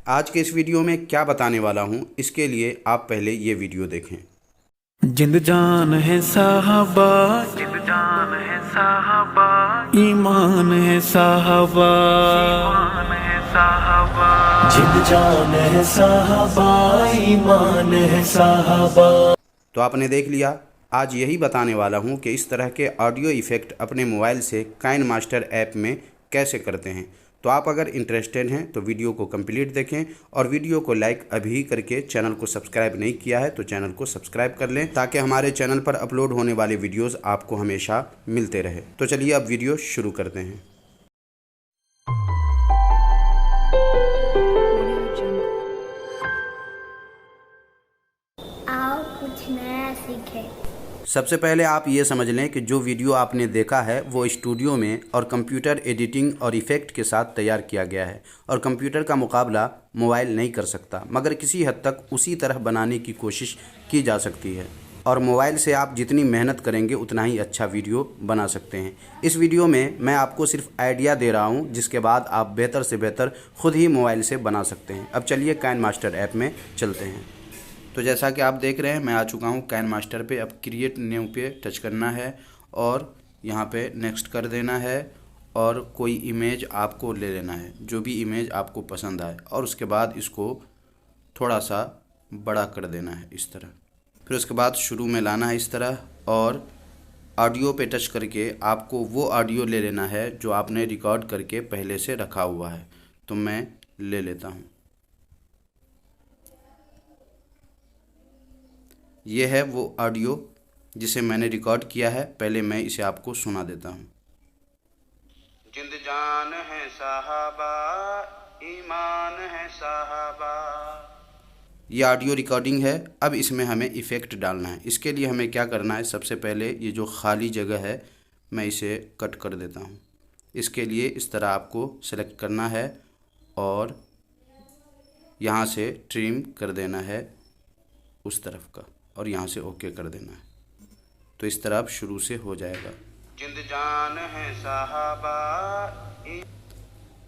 आज के इस वीडियो में क्या बताने वाला हूँ, इसके लिए आप पहले ये वीडियो देखें। जिंद जान है साहबा, जिंद जान है साहबा, ईमान है साहबा, ईमान है साहबा, जिंद जान है साहबा, ईमान है साहबा। तो आपने देख लिया। आज यही बताने वाला हूँ कि इस तरह के ऑडियो इफ़ेक्ट अपने मोबाइल से काइनमास्टर ऐप में कैसे करते हैं। तो आप अगर इंटरेस्टेड हैं तो वीडियो को कंप्लीट देखें और वीडियो को लाइक अभी करके चैनल को सब्सक्राइब नहीं किया है तो चैनल को सब्सक्राइब कर लें, ताकि हमारे चैनल पर अपलोड होने वाले वीडियोस आपको हमेशा मिलते रहे। तो चलिए अब वीडियो शुरू करते हैं। आओ कुछ नया सीखें। सबसे पहले आप ये समझ लें कि जो वीडियो आपने देखा है वो स्टूडियो में और कंप्यूटर एडिटिंग और इफ़ेक्ट के साथ तैयार किया गया है और कंप्यूटर का मुकाबला मोबाइल नहीं कर सकता, मगर किसी हद तक उसी तरह बनाने की कोशिश की जा सकती है और मोबाइल से आप जितनी मेहनत करेंगे उतना ही अच्छा वीडियो बना सकते हैं। इस वीडियो में मैं आपको सिर्फ आइडिया दे रहा हूँ, जिसके बाद आप बेहतर से बेहतर खुद ही मोबाइल से बना सकते हैं। अब चलिए काइनमास्टर ऐप में चलते हैं। तो जैसा कि आप देख रहे हैं मैं आ चुका हूँ काइनमास्टर पे। अब क्रिएट न्यू पे टच करना है और यहाँ पे नेक्स्ट कर देना है और कोई इमेज आपको ले लेना है, जो भी इमेज आपको पसंद आए, और उसके बाद इसको थोड़ा सा बड़ा कर देना है इस तरह। फिर उसके बाद शुरू में लाना है इस तरह और ऑडियो पे टच करके आपको वो ऑडियो ले लेना है जो आपने रिकॉर्ड करके पहले से रखा हुआ है। तो मैं ले लेता हूँ। ये है वो ऑडियो जिसे मैंने रिकॉर्ड किया है। पहले मैं इसे आपको सुना देता हूँ। जिंद जान है साहबा, ईमान है साहबा। ये ऑडियो रिकॉर्डिंग है। अब इसमें हमें इफ़ेक्ट डालना है। इसके लिए हमें क्या करना है, सबसे पहले ये जो खाली जगह है मैं इसे कट कर देता हूँ। इसके लिए इस तरह आपको सेलेक्ट करना है और यहाँ से ट्रिम कर देना है उस तरफ का और यहाँ से ओके कर देना है। तो इस तरह शुरू से हो जाएगा। जिंद जान है साहबा।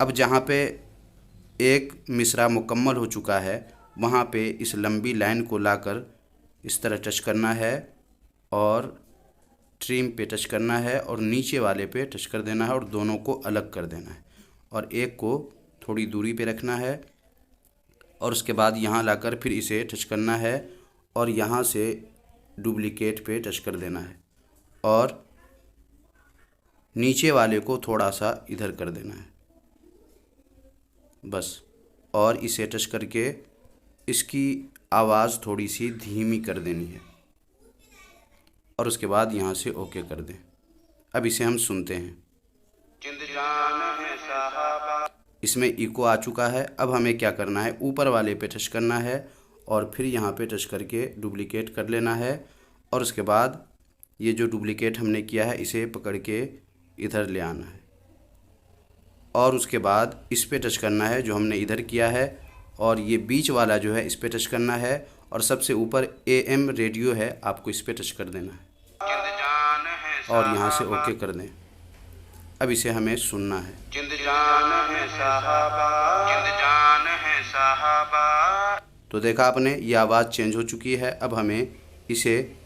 अब जहाँ पे एक मिसरा मुकम्मल हो चुका है वहाँ पे इस लंबी लाइन को लाकर इस तरह टच करना है और ट्रिम पे टच करना है और नीचे वाले पे टच कर देना है और दोनों को अलग कर देना है और एक को थोड़ी दूरी पे रखना है और उसके बाद यहाँ लाकर फिर इसे टच करना है और यहाँ से डुप्लीकेट पे टच कर देना है और नीचे वाले को थोड़ा सा इधर कर देना है बस। और इसे टच करके इसकी आवाज़ थोड़ी सी धीमी कर देनी है और उसके बाद यहाँ से ओके कर दें। अब इसे हम सुनते हैं। जिंद जान है साहबा। इसमें इको आ चुका है। अब हमें क्या करना है, ऊपर वाले पे टच करना है और फिर यहाँ पे टच करके डुप्लीकेट कर लेना है और उसके बाद ये जो डुप्लीकेट हमने किया है इसे पकड़ के इधर ले आना है और उसके बाद इस पे टच करना है जो हमने इधर किया है और ये बीच वाला जो है इस पे टच करना है और सबसे ऊपर AM रेडियो है, आपको इस पे टच कर देना है और यहाँ से ओके कर दें। अब इसे हमें सुनना है। जिंद जान है साहबा, जिंद जान है साहबा। तो देखा आपने, ये आवाज़ चेंज हो चुकी है। अब हमें इसे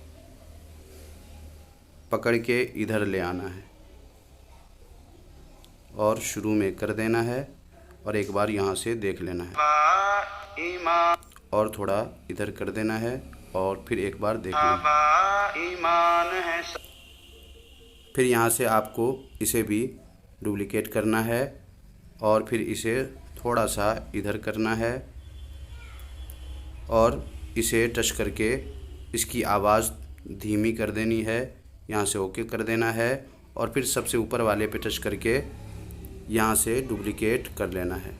पकड़ के इधर ले आना है और शुरू में कर देना है और एक बार यहाँ से देख लेना है और थोड़ा इधर कर देना है और फिर एक बार देख लेना है। फिर यहाँ से आपको इसे भी डुप्लीकेट करना है और फिर इसे थोड़ा सा इधर करना है और इसे टच करके इसकी आवाज़ धीमी कर देनी है, यहाँ से ओके कर देना है और फिर सबसे ऊपर वाले पे टच करके यहाँ से डुप्लीकेट कर लेना है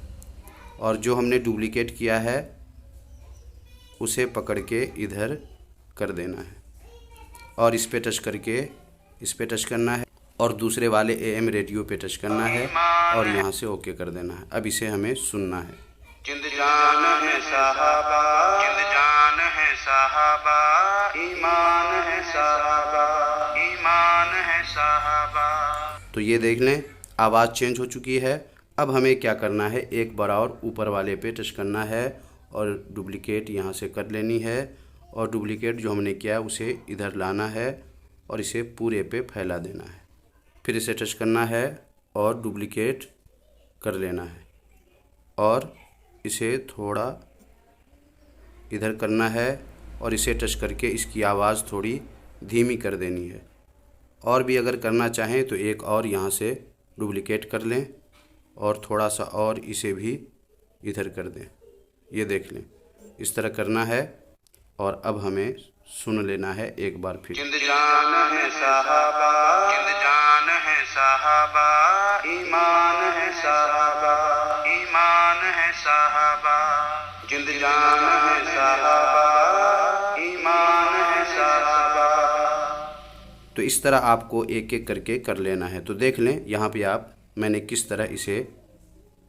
और जो हमने डुप्लीकेट किया है उसे पकड़ के इधर कर देना है और इस पे टच करके इस पे टच करना है और दूसरे वाले AM रेडियो पे टच करना है और यहाँ से ओके कर देना है। अब इसे हमें सुनना है। जिंद जान है साहबा, जिंद जान है साहबा, ईमान है साहबा, ईमान है साहबा। तो ये देख लें, आवाज़ चेंज हो चुकी है। अब हमें क्या करना है, एक बार और ऊपर वाले पे टच करना है और डुप्लीकेट यहाँ से कर लेनी है, और डुप्लीकेट जो हमने किया है उसे इधर लाना है और इसे पूरे पे फैला देना है। फिर इसे टच करना है और डुप्लीकेट कर लेना है और इसे थोड़ा इधर करना है और इसे टच करके इसकी आवाज़ थोड़ी धीमी कर देनी है। और भी अगर करना चाहें तो एक और यहाँ से डुप्लीकेट कर लें और थोड़ा सा और इसे भी इधर कर दें। ये देख लें, इस तरह करना है। और अब हमें सुन लेना है एक बार फिर। जिंद जान है साहबा, जिंद जान है साहबा, ईमान है साहबा, ईमान है साहबा, जिंद जान है साहबा, ईमान है साहबा। तो इस तरह आपको एक एक करके कर लेना है। तो देख लें यहाँ पे आप मैंने किस तरह इसे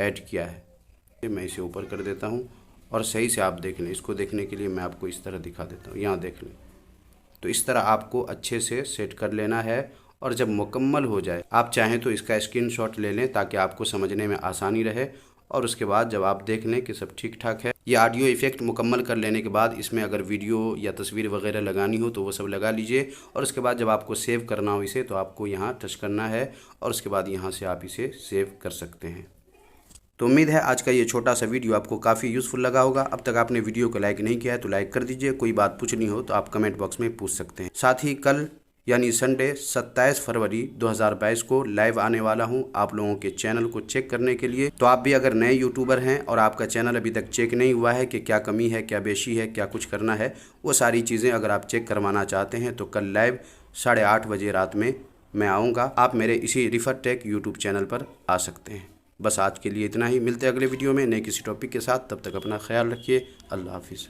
ऐड किया है। मैं इसे ऊपर कर देता हूँ और सही से आप देख लें। इसको देखने के लिए मैं आपको इस तरह दिखा देता हूँ, यहाँ देख लें। तो इस तरह आपको अच्छे से सेट कर लेना है और जब मुकम्मल हो जाए, आप चाहें तो इसका स्क्रीनशॉट ले लें ताकि आपको समझने में आसानी रहे। और उसके बाद जब आप देख लें कि सब ठीक ठाक है, ये ऑडियो इफ़ेक्ट मुकम्मल कर लेने के बाद इसमें अगर वीडियो या तस्वीर वगैरह लगानी हो तो वो सब लगा लीजिए। और उसके बाद जब आपको सेव करना हो इसे, तो आपको यहाँ टच करना है और उसके बाद यहाँ से आप इसे सेव कर सकते हैं। तो उम्मीद है आज का ये छोटा सा वीडियो आपको काफ़ी यूज़फुल लगा होगा। अब तक आपने वीडियो को लाइक नहीं किया है तो लाइक कर दीजिए। कोई बात पूछनी हो तो आप कमेंट बॉक्स में पूछ सकते हैं। साथ ही कल यानी संडे 27 फरवरी 2022 को लाइव आने वाला हूं आप लोगों के चैनल को चेक करने के लिए। तो आप भी अगर नए यूट्यूबर हैं और आपका चैनल अभी तक चेक नहीं हुआ है कि क्या कमी है, क्या बेशी है, क्या कुछ करना है, वो सारी चीज़ें अगर आप चेक करवाना चाहते हैं तो कल लाइव 8:30 बजे रात में मैं आऊँगा। आप मेरे इसी रिफर टेक यूट्यूब चैनल पर आ सकते हैं। बस आज के लिए इतना ही। मिलते हैं अगले वीडियो में नए किसी टॉपिक के साथ। तब तक अपना ख्याल रखिए। अल्लाह हाफिज़।